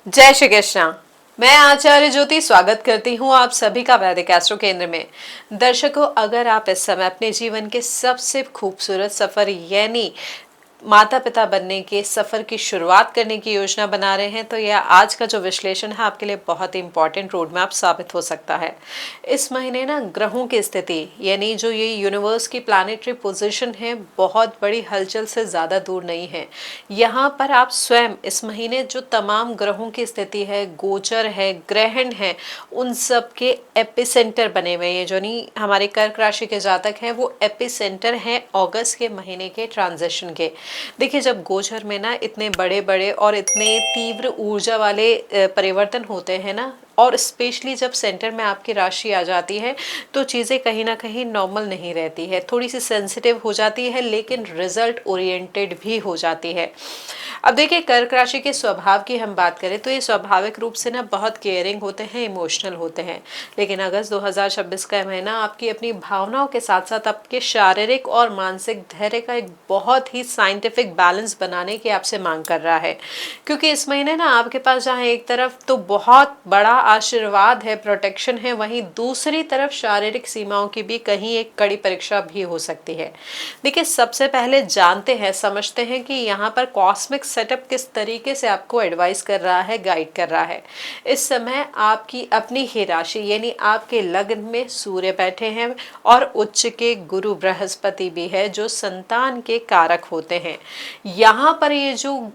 जय श्री कृष्णा। मैं आचार्य ज्योति स्वागत करती हूँ आप सभी का वैदिक एस्ट्रो केंद्र में। दर्शकों, अगर आप इस समय अपने जीवन के सबसे खूबसूरत सफर यानी माता पिता बनने के सफर की शुरुआत करने की योजना बना रहे हैं तो यह आज का जो विश्लेषण है आपके लिए बहुत ही इंपॉर्टेंट रोड मैप साबित हो सकता है। इस महीने ना ग्रहों की स्थिति यानी जो ये यूनिवर्स की प्लानिटरी पोजीशन है बहुत बड़ी हलचल से ज़्यादा दूर नहीं है। यहाँ पर आप स्वयं इस महीने जो तमाम ग्रहों की स्थिति है, गोचर है, ग्रहण है, उन सब के एपिसेंटर बने हुए हैं। जो नहीं हमारे कर्क राशि के जातक हैं वो एपिसेंटर हैं अगस्त के महीने के ट्रांजिशन के। देखिए, जब गोचर में ना इतने बड़े बड़े और इतने तीव्र ऊर्जा वाले परिवर्तन होते हैं ना, और स्पेशली जब सेंटर में आपकी राशि आ जाती है तो चीज़ें कहीं ना कहीं नॉर्मल नहीं रहती है, थोड़ी सी सेंसिटिव हो जाती है, लेकिन रिजल्ट ओरिएंटेड भी हो जाती है। अब देखिए, कर्क राशि के स्वभाव की हम बात करें तो ये स्वाभाविक रूप से ना बहुत केयरिंग होते हैं, इमोशनल होते हैं। लेकिन अगस्त 2026 का महीना आपकी अपनी भावनाओं के साथ साथ आपके शारीरिक और मानसिक धैर्य का एक बहुत ही साइंटिफिक बैलेंस बनाने की आपसे मांग कर रहा है। क्योंकि इस महीने ना आपके पास जहाँ एक तरफ तो बहुत बड़ा आशीर्वाद है, प्रोटेक्शन है, वहीं दूसरी तरफ शारीरिक सीमाओं की भी कहीं एक कड़ी परीक्षा भी हो सकती है। देखिए, सबसे पहले जानते हैं, समझते हैं कि यहाँ पर कॉस्मिक सेटअप किस तरीके से आपको एडवाइस कर रहा है, गाइड कर रहा है। इस समय आपकी अपनी ही राशि यानी आपके लग्न में सूर्य बैठे हैं और उच्च के गुरु बृहस्पति भी है जो संतान के कारक होते हैं। यहाँ पर ये जो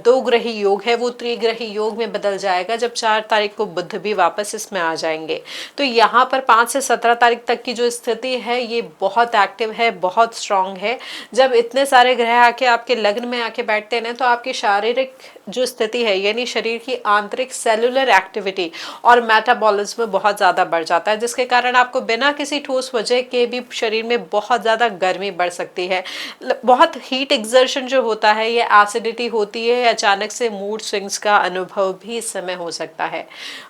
दो ग्रही योग है वो त्रिग्रही योग में बदल जाएगा जब 4 तारीख को बुध भी वापस इसमें आ जाएंगे। तो यहाँ पर 5 से 17 तारीख तक की जो स्थिति है ये बहुत एक्टिव है, बहुत स्ट्रांग है। जब इतने सारे ग्रह आके आपके लग्न में आके बैठते हैं ना तो आपकी शारीरिक जो स्थिति है यानी शरीर की आंतरिक सेलुलर एक्टिविटी और मेटाबॉलिज्म बहुत ज़्यादा बढ़ जाता है, जिसके कारण आपको बिना किसी ठोस वजह के भी शरीर में बहुत ज़्यादा गर्मी बढ़ सकती है। बहुत हीट एक्सर्शन जो होता है, ये एसिडिटी होती है, अचानक से मूड स्विंग्स का अनुभव भी इस समय हो सकता है।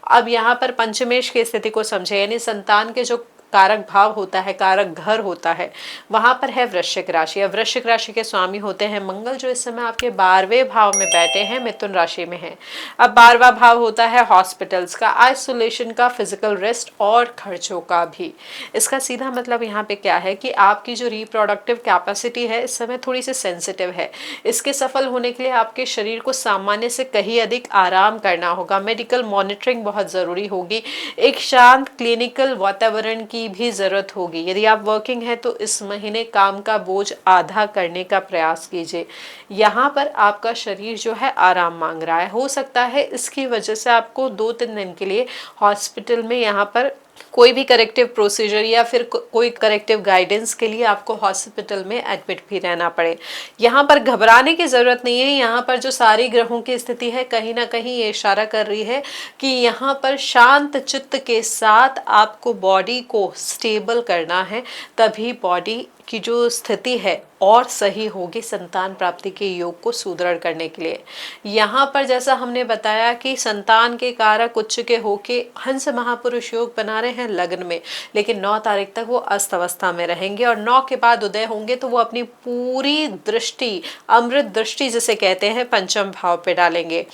अब यहाँ पर पंचमेश की स्थिति को समझे यानी संतान के जो कारक भाव होता है, कारक घर होता है, वहां पर है वृश्चिक राशि। अब वृश्चिक राशि के स्वामी होते हैं मंगल जो इस समय आपके 12वें भाव में बैठे हैं, मिथुन राशि में है। अब 12वां भाव होता है हॉस्पिटल्स का, आइसोलेशन का, फिजिकल रेस्ट और खर्चों का भी। इसका सीधा मतलब यहाँ पे क्या है कि आपकी जो रिप्रोडक्टिव कैपेसिटी है इस समय थोड़ी सी सेंसिटिव है। इसके सफल होने के लिए आपके शरीर को सामान्य से कहीं अधिक आराम करना होगा, मेडिकल मॉनिटरिंग बहुत ज़रूरी होगी, एक शांत क्लिनिकल वातावरण की भी ज़रूरत होगी। यदि आप वर्किंग है तो इस महीने काम का बोझ आधा करने का प्रयास कीजिए। यहाँ पर आपका शरीर जो है आराम मांग रहा है, हो सकता है इसकी वजह से आपको 2-3 दिन के लिए हॉस्पिटल में यहाँ पर कोई भी करेक्टिव प्रोसीजर या फिर कोई करेक्टिव गाइडेंस के लिए आपको हॉस्पिटल में एडमिट भी रहना पड़े। यहाँ पर घबराने की ज़रूरत नहीं है। यहाँ पर जो सारी ग्रहों की स्थिति है कहीं ना कहीं ये इशारा कर रही है कि यहाँ पर शांत चित्त के साथ आपको बॉडी को स्टेबल करना है, तभी बॉडी की जो स्थिति है और सही होगी संतान प्राप्ति के योग को सुदृढ़ करने के लिए। यहाँ पर जैसा हमने बताया कि संतान के कारक उच्च के होके हंस महापुरुष योग बना रहे हैं लग्न में, लेकिन 9 तारीख तक वो अस्त अवस्था में रहेंगे और 9 के बाद उदय होंगे तो वो अपनी पूरी दृष्टि, अमृत दृष्टि जिसे कहते हैं, पंचम भाव पे डालेंगे।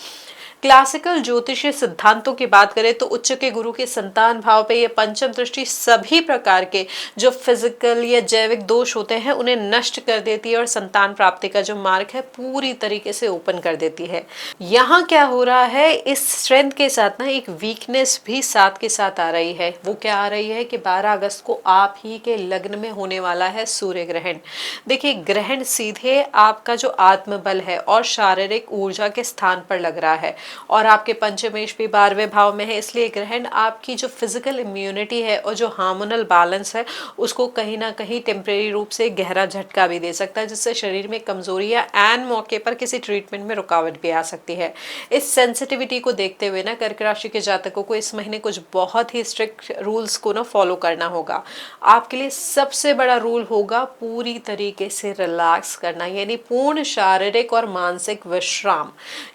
क्लासिकल ज्योतिषीय सिद्धांतों की बात करें तो उच्च के गुरु के संतान भाव पे ये पंचम दृष्टि सभी प्रकार के जो फिजिकल या जैविक दोष होते हैं उन्हें नष्ट कर देती है और संतान प्राप्ति का जो मार्ग है पूरी तरीके से ओपन कर देती है। यहाँ क्या हो रहा है, इस स्ट्रेंथ के साथ ना एक वीकनेस भी साथ के साथ आ रही है। वो क्या आ रही है कि 12 अगस्त को आप ही के लग्न में होने वाला है सूर्य ग्रहण। देखिए, ग्रहण सीधे आपका जो आत्मबल है और शारीरिक ऊर्जा के स्थान पर लग रहा है और आपके पंचमेश भी 12वें भाव में है, इसलिए ग्रहण आपकी जो फिजिकल इम्यूनिटी है और जो हार्मोनल बैलेंस है उसको कहीं ना कहीं टेम्परेरी रूप से गहरा झटका भी दे सकता है, जिससे शरीर में कमजोरी या एन मौके पर किसी ट्रीटमेंट में रुकावट भी आ सकती है। इस सेंसिटिविटी को देखते हुए ना कर्क राशि के जातकों को इस महीने कुछ बहुत ही स्ट्रिक्ट रूल्स को ना फॉलो करना होगा। आपके लिए सबसे बड़ा रूल होगा पूरी तरीके से रिलैक्स करना, यानी पूर्ण शारीरिक और मानसिक विश्राम।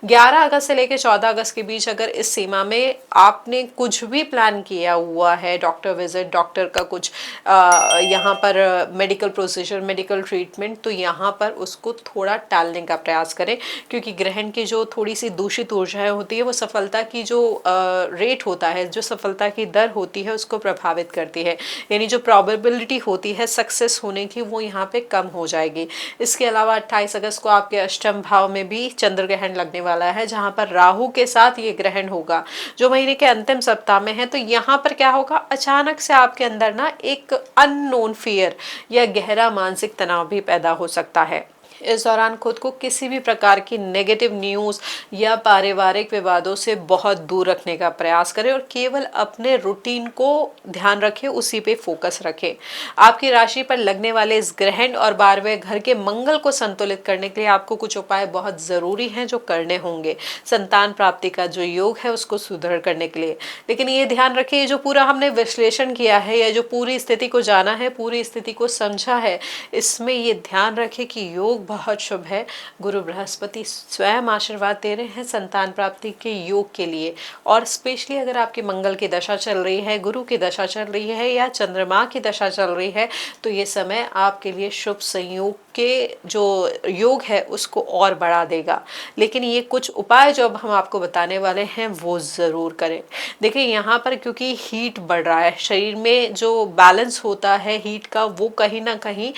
11 अगस्त से लेकर 14 अगस्त के बीच अगर इस सीमा में आपने कुछ भी प्लान किया हुआ है, डॉक्टर विजिट, डॉक्टर का कुछ यहाँ पर मेडिकल प्रोसीजर, मेडिकल ट्रीटमेंट, तो यहाँ पर उसको थोड़ा टालने का प्रयास करें, क्योंकि ग्रहण की जो थोड़ी सी दूषित ऊर्जाएं होती है वो सफलता की जो रेट होता है, जो सफलता की दर होती है उसको प्रभावित करती है, यानी जो प्रोबेबिलिटी होती है सक्सेस होने की वो यहाँ पे कम हो जाएगी। इसके अलावा 28 अगस्त को आपके अष्टम भाव में भी चंद्र ग्रहण लगने वाला है, जहां पर राहु के साथ ये ग्रहण होगा जो महीने के अंतिम सप्ताह में है। तो यहाँ पर क्या होगा, अचानक से आपके अंदर ना एक अननोन फियर या गहरा मानसिक तनाव भी पैदा हो सकता है। इस दौरान खुद को किसी भी प्रकार की नेगेटिव न्यूज़ या पारिवारिक विवादों से बहुत दूर रखने का प्रयास करें और केवल अपने रूटीन को ध्यान रखें, उसी पे फोकस रखें। आपकी राशि पर लगने वाले इस ग्रहण और 12वें घर के मंगल को संतुलित करने के लिए आपको कुछ उपाय बहुत ज़रूरी हैं जो करने होंगे, संतान प्राप्ति का जो योग है उसको सुदृढ़ करने के लिए। लेकिन ये ध्यान रखें, जो पूरा हमने विश्लेषण किया है या जो पूरी स्थिति को जाना है, पूरी स्थिति को समझा है, इसमें ये ध्यान रखें कि योग बहुत शुभ है। गुरु बृहस्पति स्वयं आशीर्वाद दे रहे हैं संतान प्राप्ति के योग के लिए, और स्पेशली अगर आपकी मंगल की दशा चल रही है, गुरु की दशा चल रही है या चंद्रमा की दशा चल रही है, तो ये समय आपके लिए शुभ संयोग के जो योग है उसको और बढ़ा देगा। लेकिन ये कुछ उपाय जो अब हम आपको बताने वाले हैं वो ज़रूर करें। देखिए यहाँ पर क्योंकि हीट बढ़ रहा है, शरीर में जो बैलेंस होता है हीट का वो कहीं ना कहीं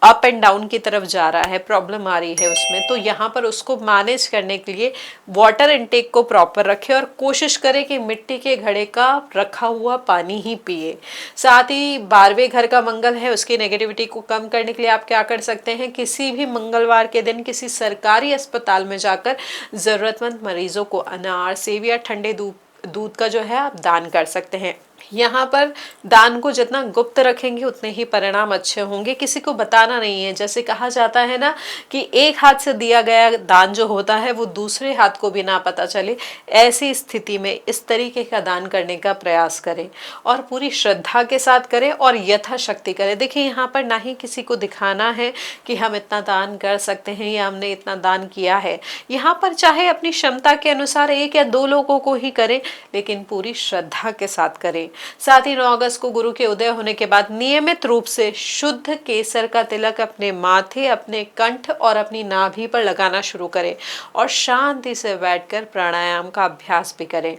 अप एंड डाउन की तरफ जा रहा है, प्रॉब्लम आ रही है उसमें। तो यहाँ पर उसको मैनेज करने के लिए वाटर इनटेक को प्रॉपर रखें और कोशिश करें कि मिट्टी के घड़े का रखा हुआ पानी ही पिए। साथ ही 12वें घर का मंगल है, उसकी नेगेटिविटी को कम करने के लिए आप क्या कर सकते हैं, किसी भी मंगलवार के दिन किसी सरकारी अस्पताल में जाकर ज़रूरतमंद मरीजों को अनार, सेब या ठंडे दूध का जो है आप दान कर सकते हैं। यहाँ पर दान को जितना गुप्त रखेंगे उतने ही परिणाम अच्छे होंगे, किसी को बताना नहीं है। जैसे कहा जाता है ना कि एक हाथ से दिया गया दान जो होता है वो दूसरे हाथ को भी ना पता चले, ऐसी स्थिति में इस तरीके का दान करने का प्रयास करें और पूरी श्रद्धा के साथ करें और यथाशक्ति करें। देखिए यहाँ पर ना ही किसी को दिखाना है कि हम इतना दान कर सकते हैं या हमने इतना दान किया है। यहाँ पर चाहे अपनी क्षमता के अनुसार 1 या 2 लोगों को ही करें, लेकिन पूरी श्रद्धा के साथ करें। साथ ही 9 अगस्त को गुरु के उदय होने के बाद नियमित रूप से शुद्ध केसर का तिलक अपने माथे, अपने कंठ और अपनी नाभि पर लगाना शुरू करें और शांति से बैठकर प्राणायाम का अभ्यास भी करें।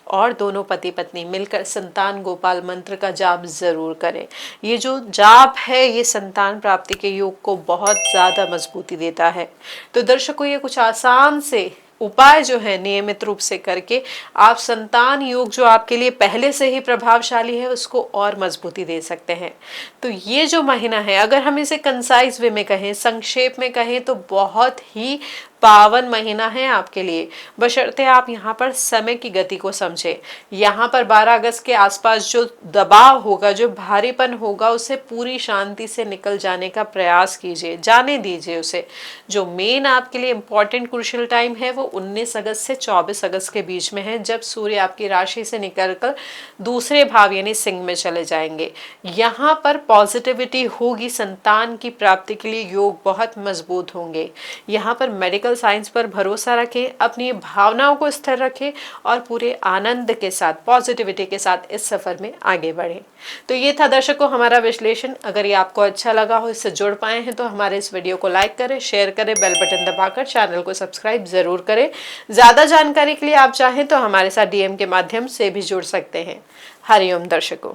और दोनों पति पत्नी मिलकर संतान गोपाल मंत्र का जाप जरूर करें। ये जो जाप है ये संतान प्राप्ति के योग को बहुत ज्यादा मजबूती देता है। तो दर्शकों, ये कुछ आसान से उपाय जो है नियमित रूप से करके आप संतान योग जो आपके लिए पहले से ही प्रभावशाली है उसको और मजबूती दे सकते हैं। तो ये जो महीना है, अगर हम इसे कंसाइज वे में कहें, संक्षेप में कहें, तो बहुत ही पावन महीना है आपके लिए, बशर्ते आप यहाँ पर समय की गति को समझें। यहाँ पर 12 अगस्त के आसपास जो दबाव होगा, जो भारीपन होगा, उसे पूरी शांति से निकल जाने का प्रयास कीजिए, जाने दीजिए उसे। जो मेन आपके लिए इम्पोर्टेंट क्रूशियल टाइम है वो 19 अगस्त से 24 अगस्त के बीच में है, जब सूर्य आपकी राशि से निकलकर दूसरे भाव यानी सिंह में चले जाएंगे। यहाँ पर पॉजिटिविटी होगी, संतान की प्राप्ति के लिए योग बहुत मजबूत होंगे। यहाँ पर मेडिकल साइंस पर भरोसा रखें, अपनी भावनाओं को स्थिर रखें और पूरे आनंद के साथ, पॉजिटिविटी के साथ इस सफर में आगे बढ़ें। तो ये था दर्शकों हमारा विश्लेषण। अगर ये आपको अच्छा लगा हो, इससे जुड़ पाए हैं, तो हमारे इस वीडियो को लाइक करें, शेयर करें, बेल बटन दबाकर चैनल को सब्सक्राइब जरूर करें। ज्यादा जानकारी के लिए आप चाहें तो हमारे साथ DM के माध्यम से भी जुड़ सकते हैं। हरिओम दर्शकों।